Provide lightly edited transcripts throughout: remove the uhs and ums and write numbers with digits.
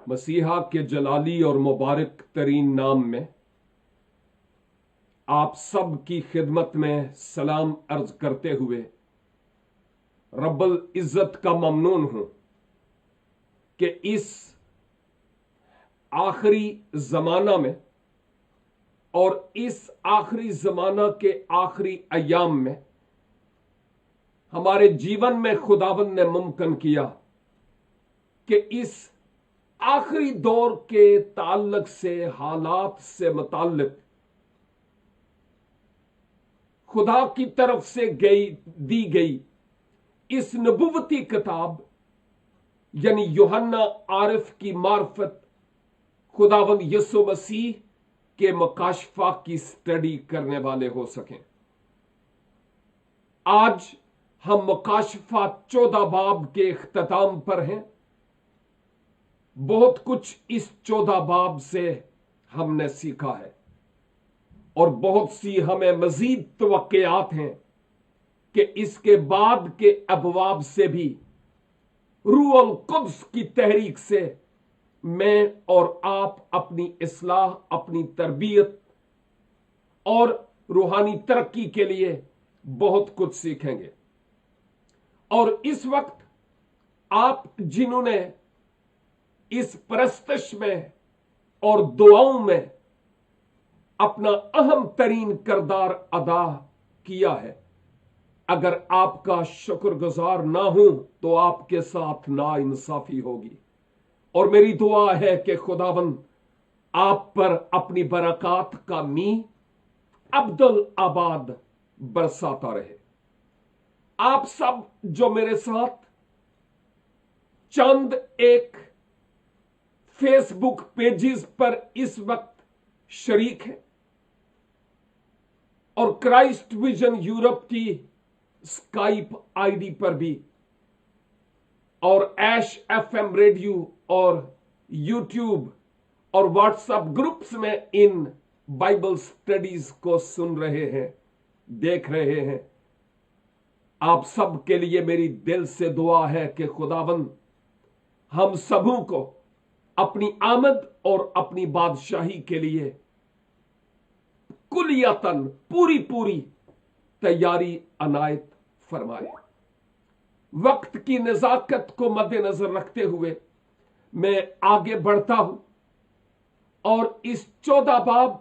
مسیحا کے جلالی اور مبارک ترین نام میں آپ سب کی خدمت میں سلام عرض کرتے ہوئے رب العزت کا ممنون ہوں کہ اس آخری زمانہ میں اور اس آخری زمانہ کے آخری ایام میں ہمارے جیون میں خداوند نے ممکن کیا کہ اس آخری دور کے تعلق سے حالات سے متعلق خدا کی طرف سے دی گئی اس نبوتی کتاب یعنی یوحنا عارف کی معرفت خداوند یسوع مسیح کے مکاشفہ کی سٹڈی کرنے والے ہو سکیں۔ آج ہم مکاشفہ 14 باب کے اختتام پر ہیں۔ بہت کچھ اس 14 باب سے ہم نے سیکھا ہے اور بہت سی ہمیں مزید توقعات ہیں کہ اس کے بعد کے ابواب سے بھی روح القدس کی تحریک سے میں اور آپ اپنی اصلاح، اپنی تربیت اور روحانی ترقی کے لیے بہت کچھ سیکھیں گے۔ اور اس وقت آپ جنہوں نے اس پرستش میں اور دعاؤں میں اپنا اہم ترین کردار ادا کیا ہے، اگر آپ کا شکر گزار نہ ہوں تو آپ کے ساتھ ناانصافی ہوگی، اور میری دعا ہے کہ خداوند آپ پر اپنی برکات کا می ابدالآباد برساتا رہے۔ آپ سب جو میرے ساتھ چند ایک فیس بک پیجز پر اس وقت شریک ہیں اور کرائسٹ ویژن یورپ کی اسکائپ آئی ڈی پر بھی اور ایش ایف ایم ریڈیو اور یوٹیوب اور واٹس ایپ گروپس میں ان بائبل سٹڈیز کو سن رہے ہیں، دیکھ رہے ہیں، آپ سب کے لیے میری دل سے دعا ہے کہ خداوند ہم سبوں کو اپنی آمد اور اپنی بادشاہی کے لیے کلیتاً پوری تیاری عنایت فرمائے۔ وقت کی نزاکت کو مد نظر رکھتے ہوئے میں آگے بڑھتا ہوں اور اس 14 باب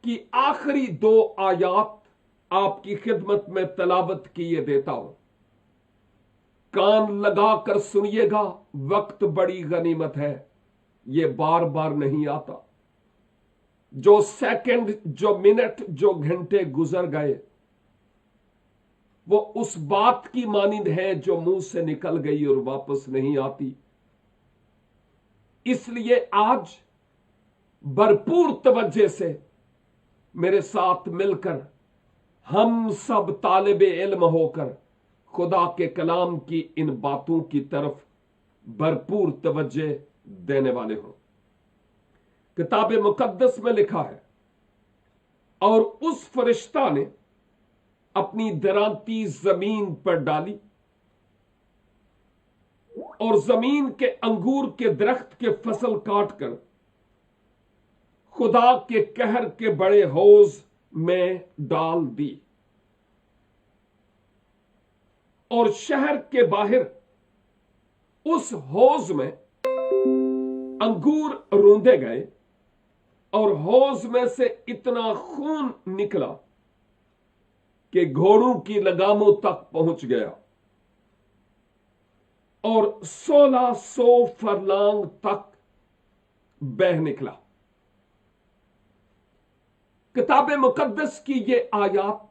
کی آخری 2 آیات آپ کی خدمت میں تلاوت کیے دیتا ہوں۔ کان لگا کر سنیے گا، وقت بڑی غنیمت ہے، یہ بار بار نہیں آتا۔ جو سیکنڈ، جو منٹ، جو گھنٹے گزر گئے وہ اس بات کی مانند ہے جو منہ سے نکل گئی اور واپس نہیں آتی۔ اس لیے آج بھرپور توجہ سے میرے ساتھ مل کر ہم سب طالب علم ہو کر خدا کے کلام کی ان باتوں کی طرف بھرپور توجہ دینے والے ہوں۔ کتاب مقدس میں لکھا ہے، اور اس فرشتہ نے اپنی درانتی زمین پر ڈالی اور زمین کے انگور کے درخت کے فصل کاٹ کر خدا کے قہر کے بڑے حوض میں ڈال دی، اور شہر کے باہر اس حوض میں انگور روندے گئے اور حوض میں سے اتنا خون نکلا کہ گھوڑوں کی لگاموں تک پہنچ گیا اور 1600 فرلانگ تک بہہ نکلا۔ کتاب مقدس کی یہ آیات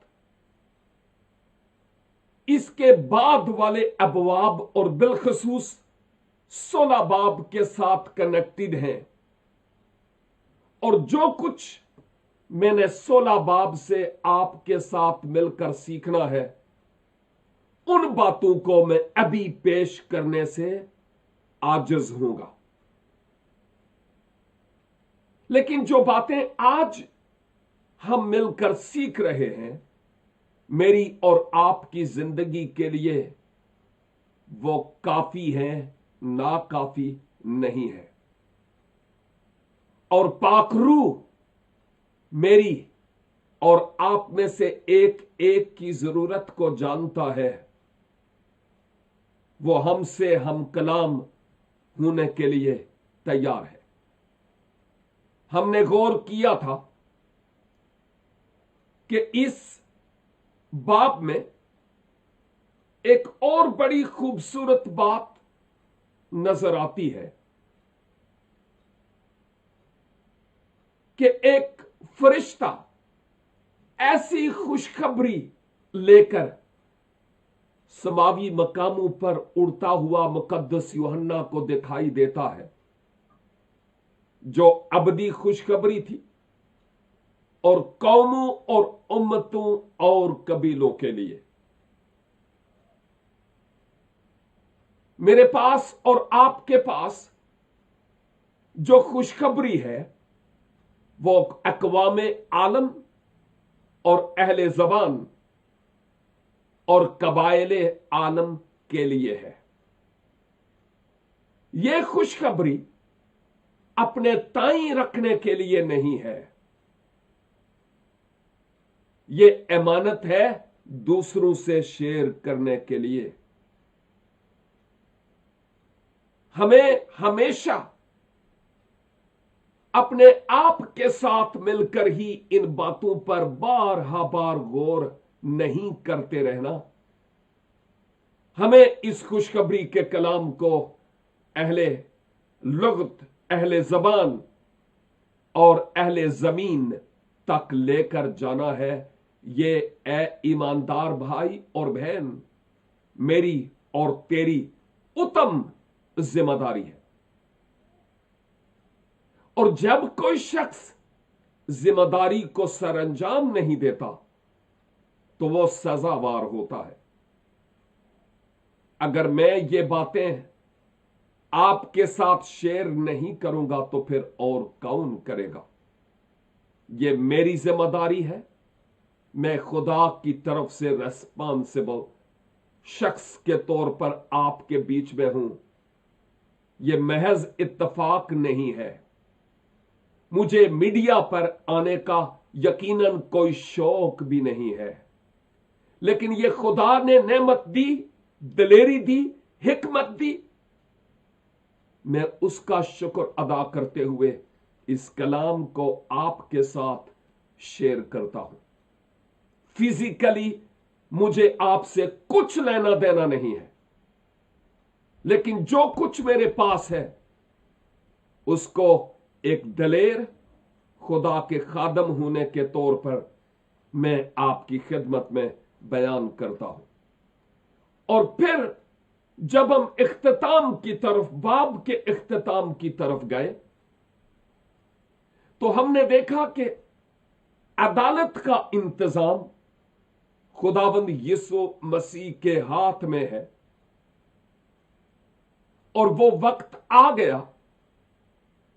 اس کے بعد والے ابواب اور بالخصوص 16 बाब के साथ कनेक्टेड हैं और जो कुछ मैंने 16 बाब से आपके साथ मिलकर सीखना है, उन बातों को मैं अभी पेश करने से आजिज हूंगा। लेकिन जो बातें आज हम मिलकर सीख रहे हैं, मेरी और आपकी जिंदगी के लिए वो काफी है, ना काफी नहीं है। और पाक रूह मेरी और आप में से एक एक की जरूरत को जानता है। वो हमसे हम कलाम होने के लिए तैयार है। हमने गौर किया था कि इस बाब में एक और बड़ी खूबसूरत बात नजर आती है कि एक फरिश्ता ऐसी खुशखबरी लेकर समावी मकामों पर उड़ता हुआ मुकद्दस यूहन्ना को दिखाई देता है, जो अबदी खुशखबरी थी और कौमों और उम्मतों और कबीलों के लिए। मेरे पास और आपके पास जो खुशखबरी है वो अक़वामे आलम और अहले ज़बान और कबाइले आलम के लिए है। यह खुशखबरी अपने ताई रखने के लिए नहीं है, यह अमानत है दूसरों से शेयर करने के लिए। हमें हमेशा अपने आप के साथ मिलकर ही इन बातों पर बार गौर नहीं करते रहना। हमें इस खुशखबरी के कलाम को अहले लुगत, अहले ज़बान और अहले ज़मीन तक लेकर जाना है। ये ए ईमानदार भाई और बहन, मेरी और तेरी उत्तम जिम्मेदारी है। और जब कोई शख्स जिम्मेदारी को सरअंजाम नहीं देता तो वो सजावार होता है। अगर मैं ये बातें आपके साथ शेयर नहीं करूंगा तो फिर और कौन करेगा? ये मेरी जिम्मेदारी है। मैं खुदा की तरफ से रेस्पॉन्सिबल शख्स के तौर पर आपके बीच में हूं। यह महज इत्तफाक नहीं है। मुझे मीडिया पर आने का यकीनन कोई शौक भी नहीं है, लेकिन यह खुदा ने नेमत दी, दिलेरी दी, हिकमत दी। मैं उसका शुक्र अदा करते हुए इस कलाम को आपके साथ शेयर करता हूं। फिजिकली मुझे आपसे कुछ लेना देना नहीं है, लेकिन जो कुछ मेरे पास है उसको एक दलेर खुदा के खादम होने के तौर पर मैं आपकी खिदमत में बयान करता हूं। और फिर जब हम इख्तिताम की तरफ, बाब के इख्तिताम की तरफ गए, तो हमने देखा कि अदालत का इंतजाम खुदावंद यीशु मसीह के हाथ में है और वो वक्त आ गया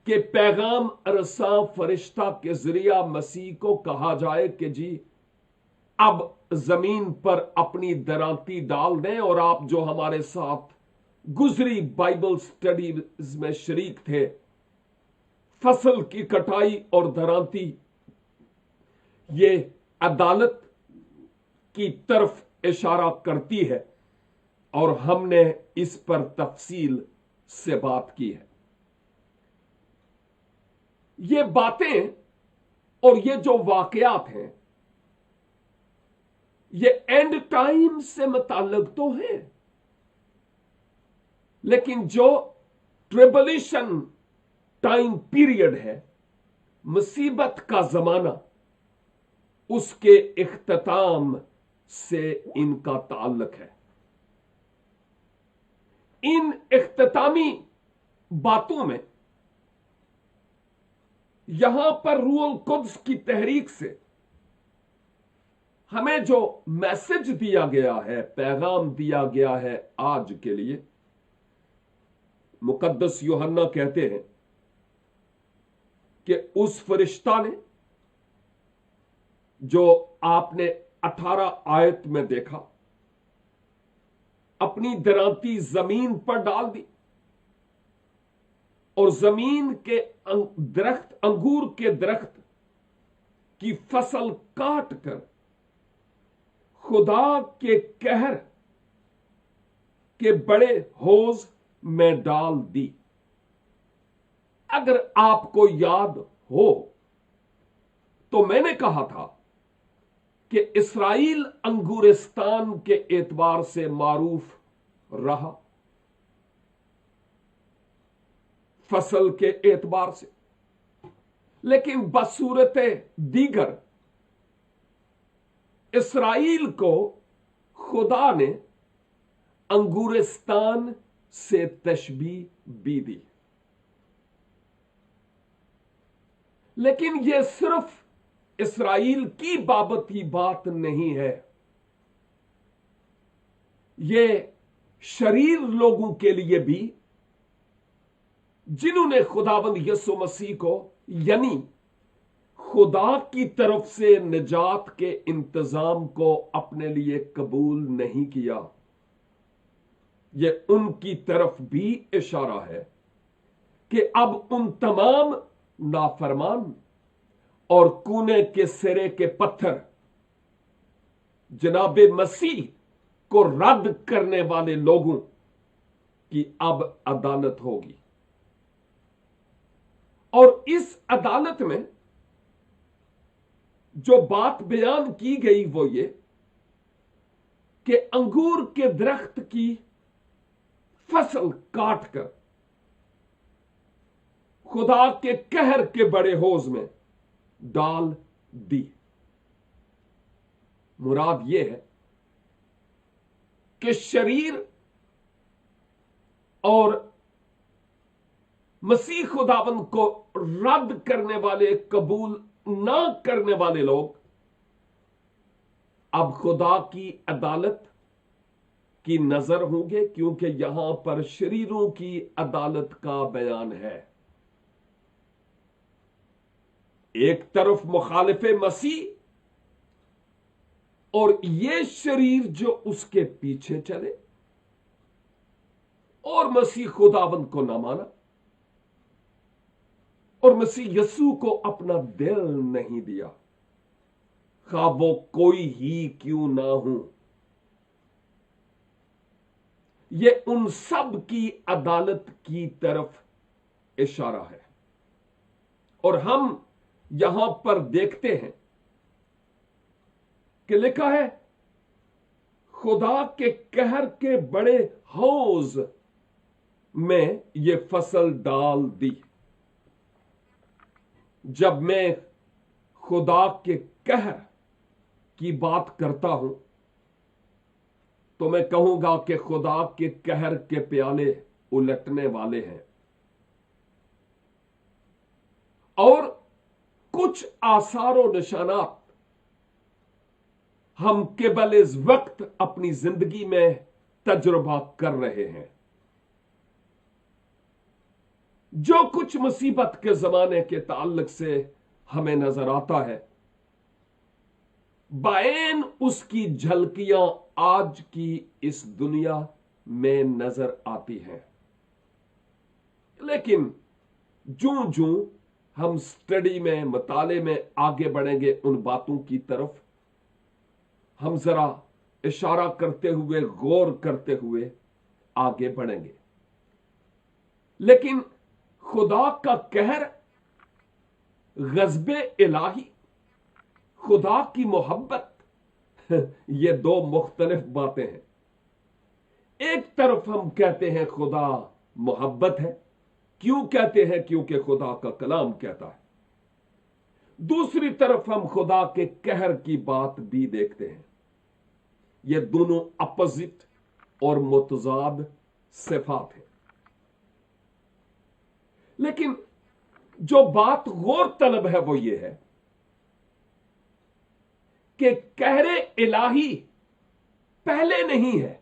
कि पैगाम रसा फरिश्ता के जरिया मसीह को कहा जाए कि जी अब जमीन पर अपनी दरांती डाल दें। और आप जो हमारे साथ गुजरी बाइबल स्टडीज में शरीक थे, फसल की कटाई और दरांती ये अदालत की तरफ इशारा करती है और हमने इस पर तफसील से बात की है। ये बातें और ये जो वाकयात हैं ये एंड टाइम से मुताल्लिक तो हैं, लेकिन जो ट्रिबुलेशन टाइम पीरियड है, मुसीबत का जमाना, उसके इख्तिताम से इनका ताल्लुक है। इन इख्तितामी बातों में यहां पर रूहुल कुद्स की तहरीक से हमें जो मैसेज दिया गया है, पैगाम दिया गया है आज के लिए, मुकद्दस यूहन्ना कहते हैं कि उस फरिश्ता ने जो आपने 18 आयत में देखा, अपनी दरांती जमीन पर डाल दी और जमीन के दरख्त, अंगूर के दरख्त की फसल काट कर खुदा के कहर के बड़े हौज में डाल दी। अगर आपको याद हो तो मैंने कहा था कि इस्राइल अंगूरिस्तान के एतबार से मारूफ रहा, फसल के एतबार से, लेकिन बसूरत दीगर इस्राइल को खुदा ने अंगूरिस्तान से तशबीह भी दी। लेकिन यह सिर्फ इस्राइल की बाबत ही बात नहीं है, यह शरीर लोगों के लिए भी जिन्होंने खुदावंद यीशु मसीह को यानी खुदा की तरफ से निजात के इंतजाम को अपने लिए कबूल नहीं किया। यह उनकी तरफ भी इशारा है कि अब उन तमाम नाफरमान और कूने के सिरे के पत्थर जनाब मसीह को रद्द करने वाले लोगों की अब अदालत होगी। और इस अदालत में जो बात बयान की गई वो ये कि अंगूर के दरख्त की फसल काटकर खुदा के कहर के बड़े हौज में डाल दी। मुराद यह है कि शरीर और मसीह खुदावंद को रद्द करने वाले, कबूल ना करने वाले लोग अब खुदा की अदालत की नजर होंगे, क्योंकि यहां पर शरीरों की अदालत का बयान है। एक तरफ मुखालिफे मसीह और ये शरीर जो उसके पीछे चले और मसीह खुदावंद को ना माना और मसीह यीशु को अपना दिल नहीं दिया, खा वो कोई ही क्यों ना हो। ये उन सब की अदालत की तरफ इशारा है। और हम यहां पर देखते हैं कि लिखा है खुदा के कहर के बड़े हौज में ये फसल डाल दी। जब मैं खुदा के कहर की बात करता हूं तो मैं कहूंगा कि खुदा के कहर के प्याले उलटने वाले हैं और कुछ आसार निशानात हम केवल इस वक्त अपनी जिंदगी में तजुर्बा कर रहे हैं। जो कुछ मुसीबत के जमाने के ताल्लुक से हमें नजर आता है, बायन उसकी झलकियां आज की इस दुनिया में नजर आती हैं। लेकिन जूं जूं हम स्टडी में, मताले में आगे बढ़ेंगे, उन बातों की तरफ हम जरा इशारा करते हुए, गौर करते हुए आगे बढ़ेंगे। लेकिन खुदा का कहर, गज़बे इलाही, खुदा की मोहब्बत, ये दो मुख्तलिफ बातें हैं। एक तरफ हम कहते हैं खुदा मोहब्बत है। क्यों कहते हैं? क्योंकि खुदा का कलाम कहता है। दूसरी तरफ हम खुदा के कहर की बात भी देखते हैं। ये दोनों अपोजिट और मुतजाद सिफात हैं। लेकिन जो बात गौर तलब है वो ये है कि कहरे इलाही पहले नहीं है,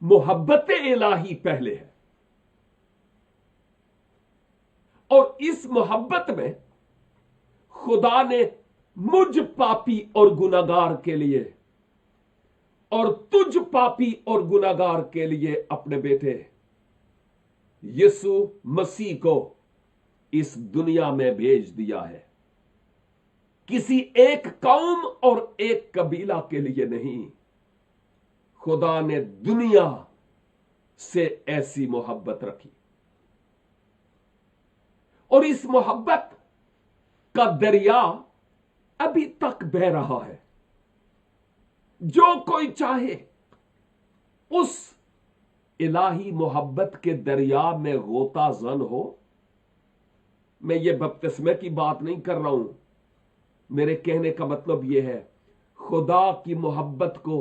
मोहब्बत इलाही पहले है। और इस मोहब्बत में खुदा ने मुझ पापी और गुनाहगार के लिए और तुझ पापी और गुनाहगार के लिए अपने बेटे यीशु मसीह को इस दुनिया में भेज दिया है। किसी एक कौम और एक कबीला के लिए नहीं, खुदा ने दुनिया से ऐसी मोहब्बत रखी और इस मोहब्बत का दरिया अभी तक बह रहा है। जो कोई चाहे उस इलाही मोहब्बत के दरिया में गोता जन हो। मैं ये बपतिस्मे की बात नहीं कर रहा हूं, मेरे कहने का मतलब यह है खुदा की मोहब्बत को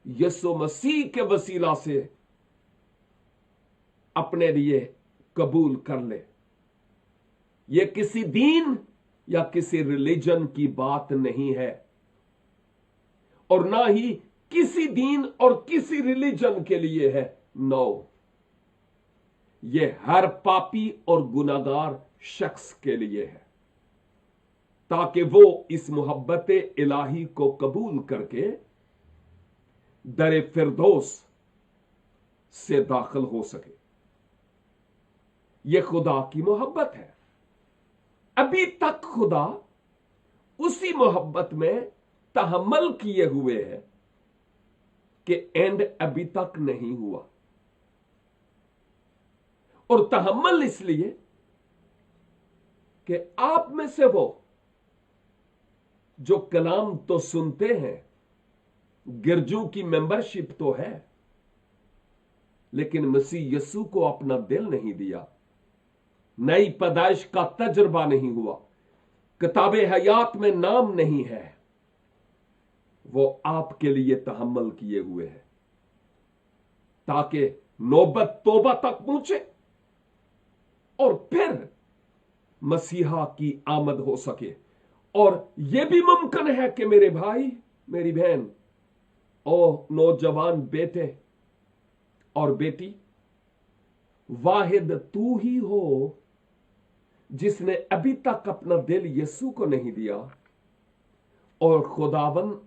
यीशु मसीह के वसीला से अपने लिए कबूल कर ले। यह किसी दीन या किसी रिलीजन की बात नहीं है और ना ही किसी दीन और किसी रिलीजन के लिए है। नो, यह हर पापी और गुनाहगार शख्स के लिए है, ताकि वो इस मोहब्बत इलाही को कबूल करके दरे फिरदौस से दाखिल हो सके। यह खुदा की मोहब्बत है। अभी तक खुदा उसी मोहब्बत में तहम्मुल किए हुए है कि एंड अभी तक नहीं हुआ। और तहम्मुल इसलिए कि आप में से वो जो कलाम तो सुनते हैं, गिरजों की मेंबरशिप तो है, लेकिन मसीह यीशु को अपना दिल नहीं दिया, नई पैदाइश का तजुर्बा नहीं हुआ, किताबे हयात में नाम नहीं है, वो आपके लिए तहम्मुल किए हुए है ताकि नौबत तौबा तक पहुंचे और फिर मसीहा की आमद हो सके। और यह भी मुमकिन है कि मेरे भाई, मेरी बहन, ओ नौजवान बेटे और बेटी, वाहिद तू ही हो जिसने अभी तक अपना दिल यीशु को नहीं दिया और खुदावन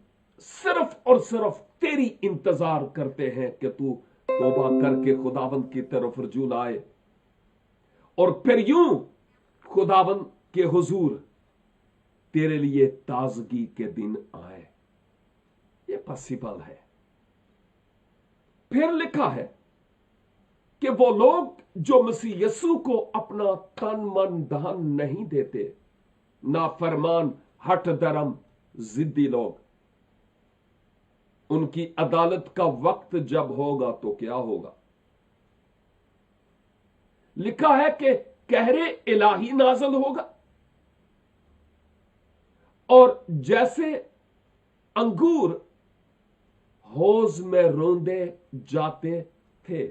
सिर्फ और सिर्फ तेरी इंतजार करते हैं कि तू तौबा करके खुदावन की तरफ रजू लाए और फिर यूं खुदावन के हुजूर तेरे लिए ताजगी के दिन आए। ये पॉसिबल है। फिर लिखा है कि वो लोग जो मसीह यीशु को अपना तन मन धन नहीं देते, नाफरमान, हठ धर्म, जिद्दी लोग, उनकी अदालत का वक्त जब होगा तो क्या होगा। लिखा है कि कहरे इलाही नाज़िल होगा और जैसे अंगूर हौज में रोंदे जाते थे,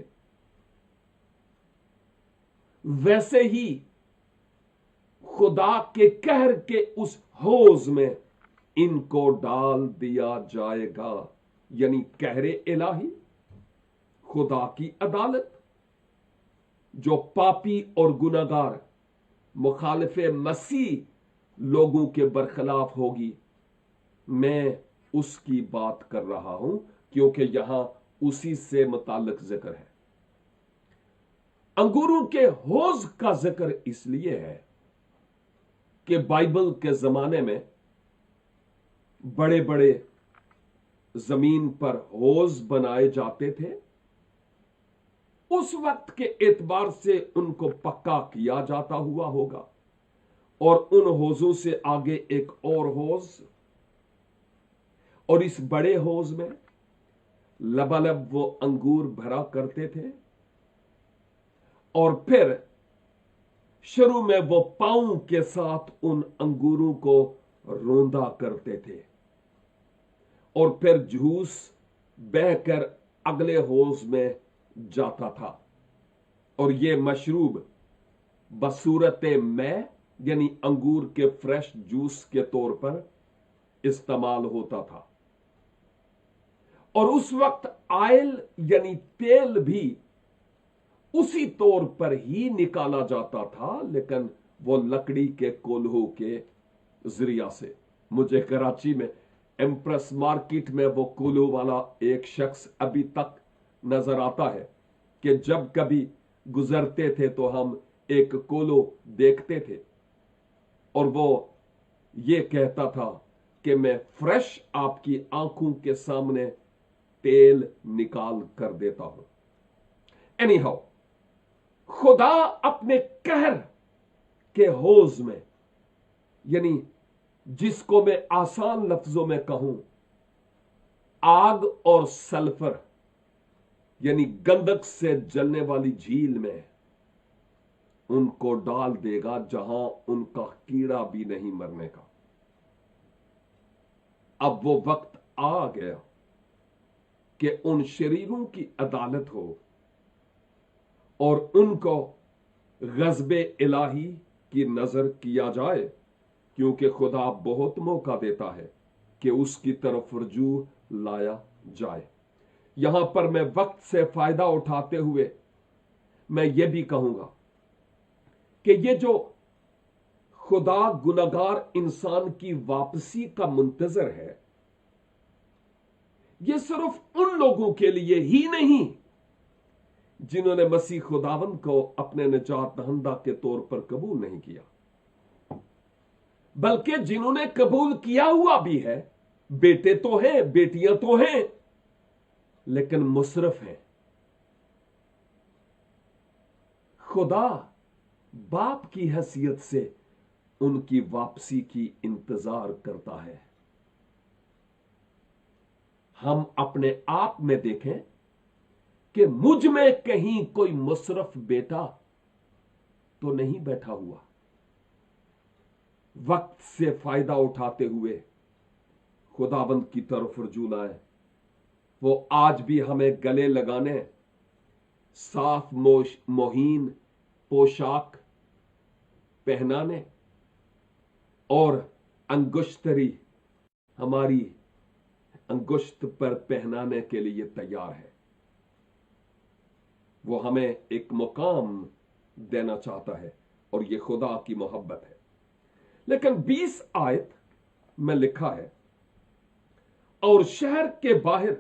वैसे ही खुदा के कहर के उस हौज में इनको डाल दिया जाएगा। यानी कहरे इलाही, खुदा की अदालत, जो पापी और गुनाहगार मुखालिफे मसीह लोगों के बरखिलाफ होगी। मैं उसकी बात कर रहा हूं क्योंकि यहां उसी से मुताल्लिक जिक्र है। अंगूरों के हौज का जिक्र इसलिए है कि बाइबल के जमाने में बड़े बड़े जमीन पर हौज बनाए जाते थे। उस वक्त के एतबार से उनको पक्का किया जाता हुआ होगा और उन हौजों से आगे एक और हौज, और इस बड़े हौज में लबालब वो अंगूर भरा करते थे और फिर शुरू में वो पांव के साथ उन अंगूरों को रोंदा करते थे और फिर जूस बहकर अगले हौज में जाता था और ये मशरूब बसूरत मैं यानी अंगूर के फ्रेश जूस के तौर पर इस्तेमाल होता था। और उस वक्त आयल यानी तेल भी उसी तौर पर ही निकाला जाता था, लेकिन वो लकड़ी के कोल्हों के जरिया से। मुझे कराची में एम्प्रेस मार्केट में वो कोल्हों वाला एक शख्स अभी तक नजर आता है कि जब कभी गुजरते थे तो हम एक कोल्हो देखते थे और वो ये कहता था कि मैं फ्रेश आपकी आंखों के सामने तेल निकाल कर देता हूं। एनी हाउ, खुदा अपने कहर के हौज में, यानी जिसको मैं आसान लफ्जों में कहूं आग और सल्फर यानी गंधक से जलने वाली झील में, उनको डाल देगा जहां उनका कीड़ा भी नहीं मरने का। अब वो वक्त आ गया कि उन शरीरों की अदालत हो और उनको गज़बे इलाही की नजर किया जाए, क्योंकि खुदा बहुत मौका देता है कि उसकी तरफ रजू लाया जाए। यहां पर मैं वक्त से फायदा उठाते हुए मैं ये भी कहूंगा कि ये जो खुदा गुनहगार इंसान की वापसी का मुंतजर है, ये सिर्फ उन लोगों के लिए ही नहीं जिन्होंने मसीह खुदावंद को अपने निजात दहिंदा के तौर पर कबूल नहीं किया, बल्कि जिन्होंने कबूल किया हुआ भी है। बेटे तो हैं, बेटियां तो हैं, लेकिन मुसरफ हैं। खुदा बाप की हैसियत से उनकी वापसी की इंतजार करता है। हम अपने आप में देखें कि मुझ में कहीं कोई मुसरफ बेटा तो नहीं बैठा हुआ। वक्त से फायदा उठाते हुए खुदाबंद की तरफ रजू लाए। वो आज भी हमें गले लगाने, साफ मोहीन पोशाक पहनाने और अंगुश्तरी हमारी अंगुश्त पर पहनाने के लिए तैयार है। वो हमें एक मुकाम देना चाहता है और ये खुदा की मोहब्बत है। लेकिन 20 आयत में लिखा है, और शहर के बाहर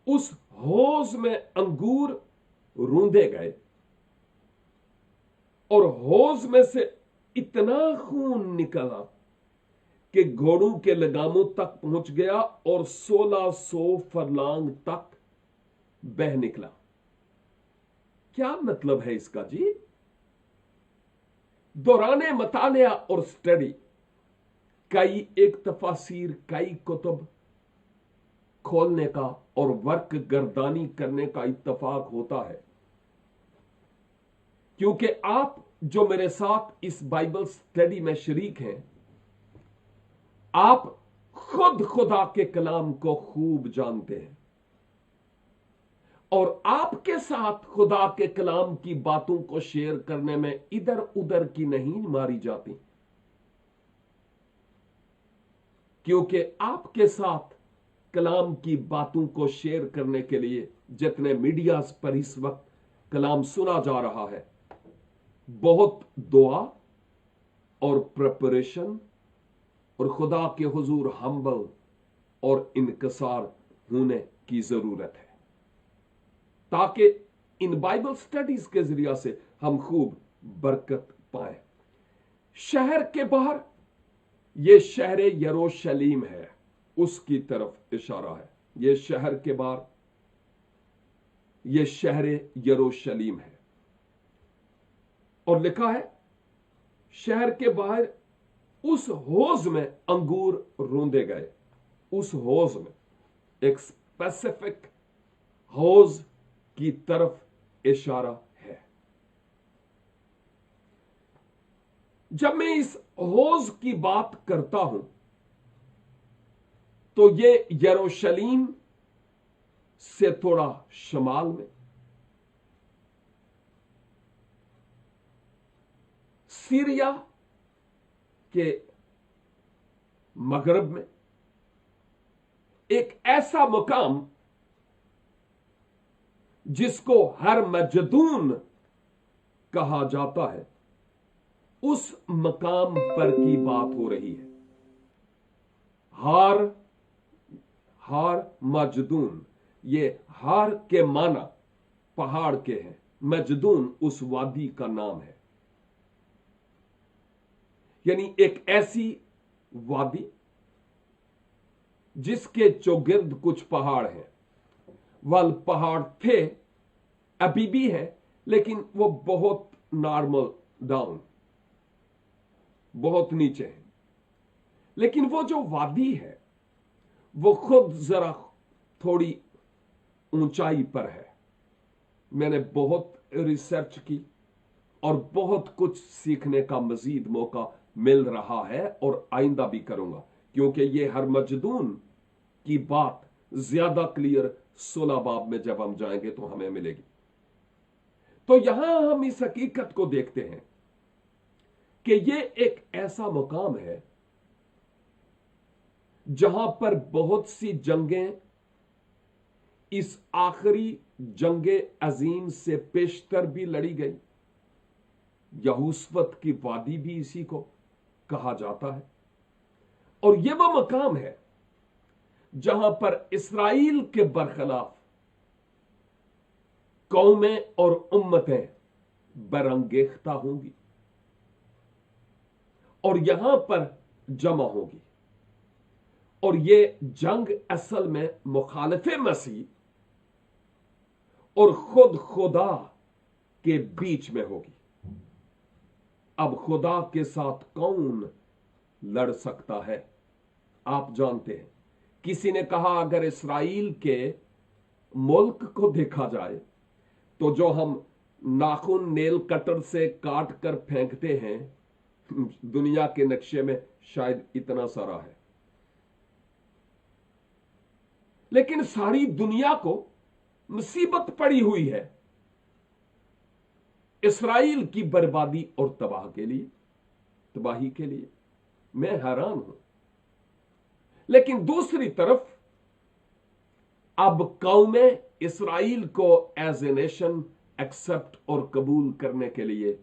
उस हौज में अंगूर रूंधे गए और हौज में से इतना खून निकला कि घोड़ों के लगामों तक पहुंच गया और 1600 फरलांग तक बह निकला। क्या मतलब है इसका जी? दौराने मतालिया और स्टडी कई एक तफासिर, कई कुतुब खोलने का और वर्क गर्दानी करने का इत्तफाक होता है, क्योंकि आप जो मेरे साथ इस बाइबल स्टडी में शरीक हैं, आप खुद खुदा के कलाम को खूब जानते हैं और आपके साथ खुदा के कलाम की बातों को शेयर करने में इधर उधर की नहीं मारी जाती, क्योंकि आपके साथ कलाम की बातों को शेयर करने के लिए जितने मीडिया पर इस वक्त कलाम सुना जा रहा है, बहुत दुआ और प्रिपरेशन और खुदा के हुजूर हम्बल और इनकसार होने की जरूरत है, ताकि इन बाइबल स्टडीज के जरिए से हम खूब बरकत पाए। शहर के बाहर यह शहर यरूशलेम है, उसकी तरफ इशारा है। यह शहर के बाहर यह शहर यरूशलेम है और लिखा है शहर के बाहर उस हौज में अंगूर रूंधे गए। उस हौज में एक स्पेसिफिक हौज की तरफ इशारा है। जब मैं इस हौज की बात करता हूं तो ये यरूशलेम से थोड़ा शमाल में सीरिया के मगरब में एक ऐसा मकाम जिसको हर मजदून कहा जाता है, उस मकाम पर की बात हो रही है। हार मजदून, ये हार के माना पहाड़ के हैं, मजदून उस वादी का नाम है। यानी एक ऐसी वादी जिसके चौगिर्द कुछ पहाड़ हैं। वल पहाड़ थे, अभी भी है, लेकिन वो बहुत नॉर्मल डाउन, बहुत नीचे है। लेकिन वो जो वादी है वो खुद जरा थोड़ी ऊंचाई पर है। मैंने बहुत रिसर्च की और बहुत कुछ सीखने का मजीद मौका मिल रहा है और आइंदा भी करूंगा, क्योंकि ये हर मजदून की बात ज्यादा क्लियर 16 बाब में जब हम जाएंगे तो हमें मिलेगी। तो यहां हम इस हकीकत को देखते हैं कि ये एक ऐसा मुकाम है जहां पर बहुत सी जंगें इस आखिरी जंगे अजीम से पेशतर भी लड़ी गई। यहूसवत की वादी भी इसी को कहा जाता है। और यह वह मकाम है जहां पर इसराइल के बरखिलाफ कौमें और उम्मतें बरंगेख्ता होंगी और यहां पर जमा होगी। और यह जंग असल में मुखालिफे मसीह और खुद खुदा के बीच में होगी। अब खुदा के साथ कौन लड़ सकता है? आप जानते हैं, किसी ने कहा अगर इसराइल के मुल्क को देखा जाए तो जो हम नाखून नेल कटर से काट कर फेंकते हैं दुनिया के नक्शे में शायद इतना सारा है, लेकिन सारी दुनिया को मुसीबत पड़ी हुई है इसराइल की बर्बादी और तबाही के लिए। मैं हैरान हूं। लेकिन दूसरी तरफ अब कौमें इसराइल को एज ए नेशन एक्सेप्ट और कबूल करने के लिए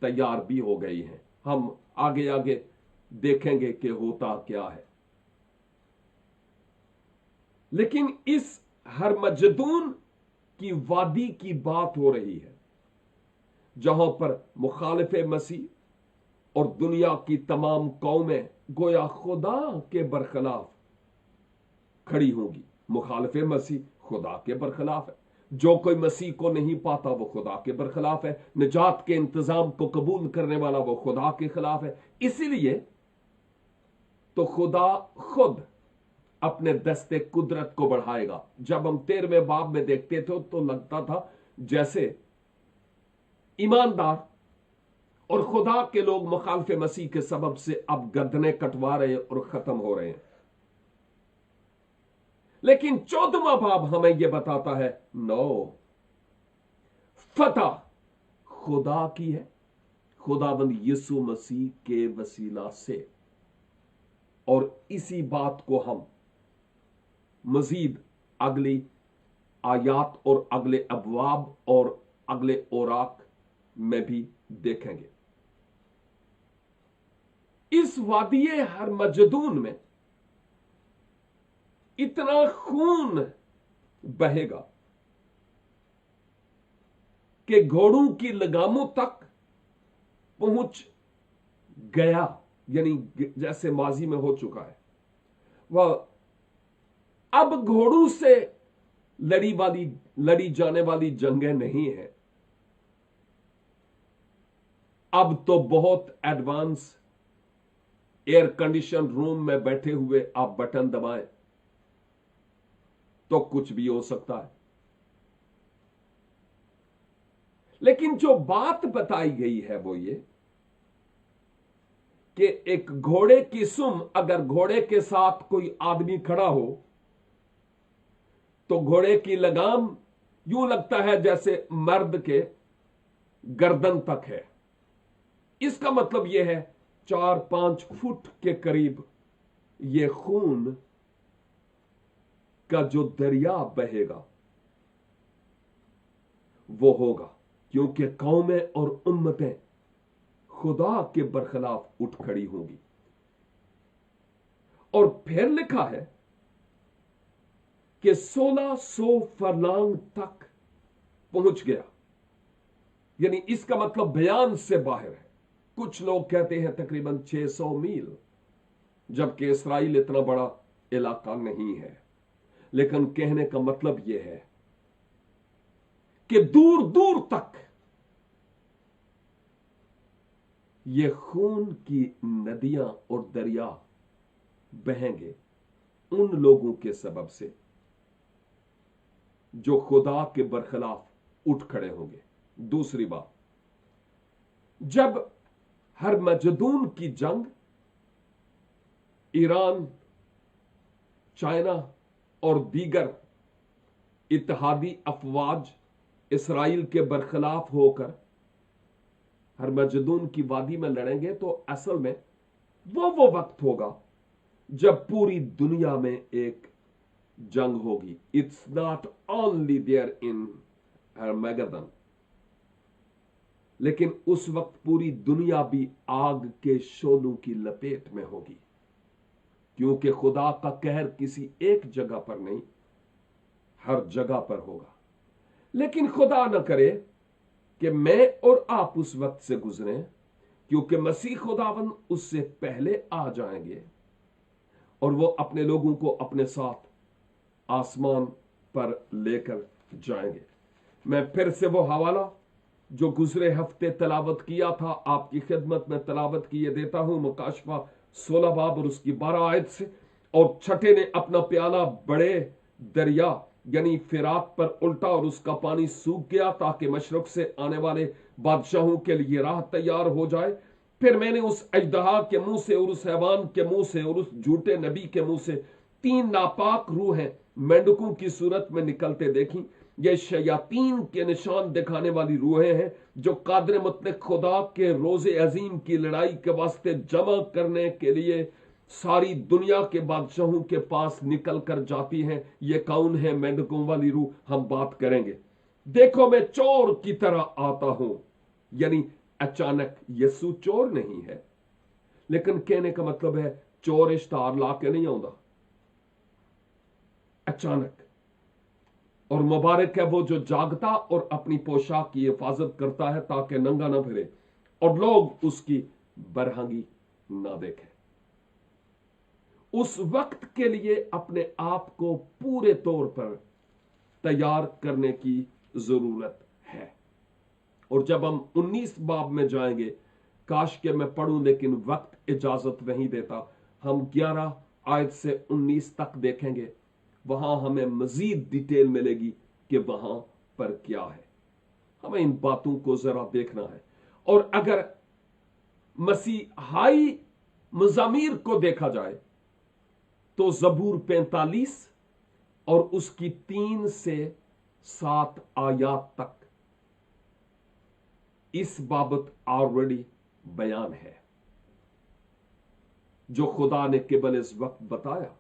तैयार भी हो गई हैं। हम आगे आगे देखेंगे कि होता क्या है। लेकिन इस हरमजदून की वादी की बात हो रही है जहां पर मुखालिफे मसीह और दुनिया की तमाम कौमें गोया खुदा के बरखिलाफ खड़ी होंगी। मुखालिफे मसीह खुदा के बरखिलाफ है। जो कोई मसीह को नहीं पाता वो खुदा के बरखिलाफ है। निजात के इंतजाम को कबूल करने वाला वो खुदा के खिलाफ है। इसीलिए तो खुदा खुद अपने दस्ते कुदरत को बढ़ाएगा। जब हम 13वें बाब में देखते थे तो लगता था जैसे ईमानदार और खुदा के लोग मुखालिफे मसीह के सबब से अब गर्दनें कटवा रहे और खत्म हो रहे हैं। लेकिन 14वां बाब हमें यह बताता है नो, फतह खुदा की है, खुदाबंद यीशु मसीह के वसीला से। और इसी बात को हम मजीद अगली आयात और अगले अबवाब और अगले औराक में भी देखेंगे। इस वादिये हरमजदून में इतना खून बहेगा कि घोड़ों की लगामों तक पहुंच गया, यानी जैसे माजी में हो चुका है। वह अब घोड़ों से लड़ी जाने वाली जंगें नहीं है। अब तो बहुत एडवांस एयर कंडीशन रूम में बैठे हुए आप बटन दबाएं तो कुछ भी हो सकता है। लेकिन जो बात बताई गई है वो ये कि एक घोड़े की सुम, अगर घोड़े के साथ कोई आदमी खड़ा हो तो घोड़े की लगाम यूं लगता है जैसे मर्द के गर्दन तक है। इसका मतलब यह है 4-5 फुट के करीब ये खून का जो दरिया बहेगा वो होगा, क्योंकि कौमें और उम्मतें खुदा के बरखिलाफ उठ खड़ी होंगी। और फिर लिखा है कि 1600 फरलांग तक पहुंच गया, यानी इसका मतलब बयान से बाहर है। कुछ लोग कहते हैं तकरीबन 600 मील, जबकि इस्राइल इतना बड़ा इलाका नहीं है। लेकिन कहने का मतलब यह है कि दूर दूर तक ये खून की नदियां और दरिया बहेंगे उन लोगों के सबब से जो खुदा के बरखिलाफ उठ खड़े होंगे। दूसरी बात, जब हरमजदून की जंग ईरान, चाइना और दीगर इत्तेहादी अफवाज इसराइल के बरखिलाफ होकर हरमजदून की वादी में लड़ेंगे, तो असल में वो वक्त होगा जब पूरी दुनिया में एक जंग होगी। It's not only there in Armageddon, लेकिन उस वक्त पूरी दुनिया भी आग के शोलों की लपेट में होगी, क्योंकि खुदा का कहर किसी एक जगह पर नहीं, हर जगह पर होगा। लेकिन खुदा न करे कि मैं और आप उस वक्त से गुजरें, क्योंकि मसीह खुदावन उससे पहले आ जाएंगे और वो अपने लोगों को अपने साथ आसमान पर लेकर जाएंगे। मैं फिर से वो हवाला जो गुजरे हफ्ते तलावत किया था आपकी खिदमत में तलावत किए देता हूं, मुकाशफा 16 बाब और उसकी 12 आयत से। और छठे ने अपना प्याला बड़े दरिया यानी फिरात पर उल्टा और उसका पानी सूख गया, ताकि मशरक से आने वाले बादशाहों के लिए राह तैयार हो जाए। फिर मैंने उस अजदहा के मुंह से और उस हैवान के मुंह से और उस झूठे नबी के मुंह से 3 नापाक रूहें मेंढकों की सूरत में निकलते देखी। ये शयातीन के निशान दिखाने वाली रूहें हैं, जो कादर मुतलक खुदा के रोजे अजीम की लड़ाई के वास्ते जमा करने के लिए सारी दुनिया के बादशाहों के पास निकल कर जाती हैं। ये कौन है मेंढकों वाली रूह, हम बात करेंगे। देखो मैं चोर की तरह आता हूं, यानी अचानक। यीशु चोर नहीं है, लेकिन कहने का मतलब है चोर इश्तार ला के नहीं आਉਂਦਾ, अचानक। और मुबारक है वो जो जागता और अपनी पोशाक की हिफाजत करता है, ताकि नंगा ना फिरे और लोग उसकी बरहंगी ना देखें। उस वक्त के लिए अपने आप को पूरे तौर पर तैयार करने की जरूरत है। और जब हम 19 बाब में जाएंगे, काश के मैं पढ़ूं लेकिन वक्त इजाजत नहीं देता, हम 11 आयत से 19 तक देखेंगे। वहां हमें मजीद डिटेल मिलेगी कि वहां पर क्या है। हमें इन बातों को जरा देखना है। और अगर मसीहाई मजामीर को देखा जाए तो जबूर 45 और उसकी 3 से 7 आयात तक इस बाबत ऑलरेडी बयान है, जो खुदा ने केवल इस वक्त बताया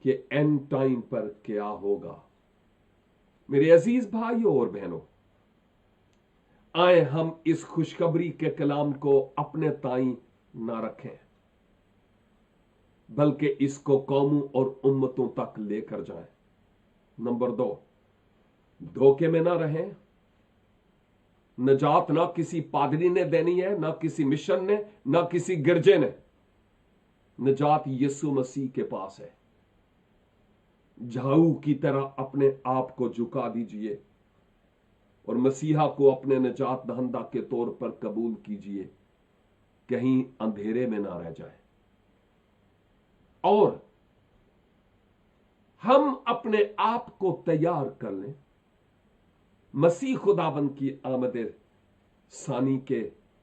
कि एंड टाइम पर क्या होगा। मेरे अजीज भाइयों और बहनों, आए हम इस खुशखबरी के कलाम को अपने ताईं ना रखें, बल्कि इसको कौमों और उम्मतों तक लेकर जाएं। नंबर 2, धोखे में ना रहें। नजात ना किसी पादरी ने देनी है, ना किसी मिशन ने, ना किसी गिरजे ने। नजात यीशु मसीह के पास है। झाऊ की तरह अपने आप को झुका दीजिए और मसीहा को अपने निजात दहंदा के तौर पर कबूल कीजिए, कहीं अंधेरे में ना रह जाए। और हम अपने आप को तैयार कर लें मसीह खुदाबंद की आमद सानी के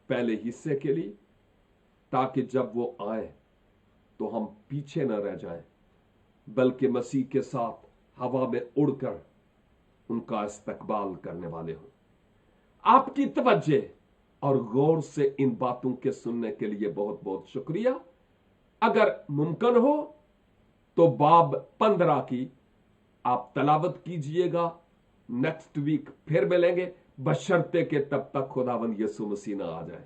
पहले हिस्से के लिए, ताकि जब वो आए तो हम पीछे न रह जाएं, बल्कि मसीह के साथ हवा में उड़कर उनका इस्तकबाल करने वाले हों। आपकी तवज्जो اور غور سے ان باتوں کے سننے کے لیے بہت بہت شکریہ. اگر ممکن ہو تو باب 15 کی آپ تلاوت کیجئے گا. نیکسٹ ویک پھر ملیں گے، بشرطے کہ تب تک خداوند یسوع مسیح نہ آ جائے.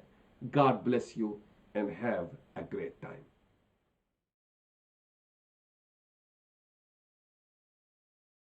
God bless you and have a great time.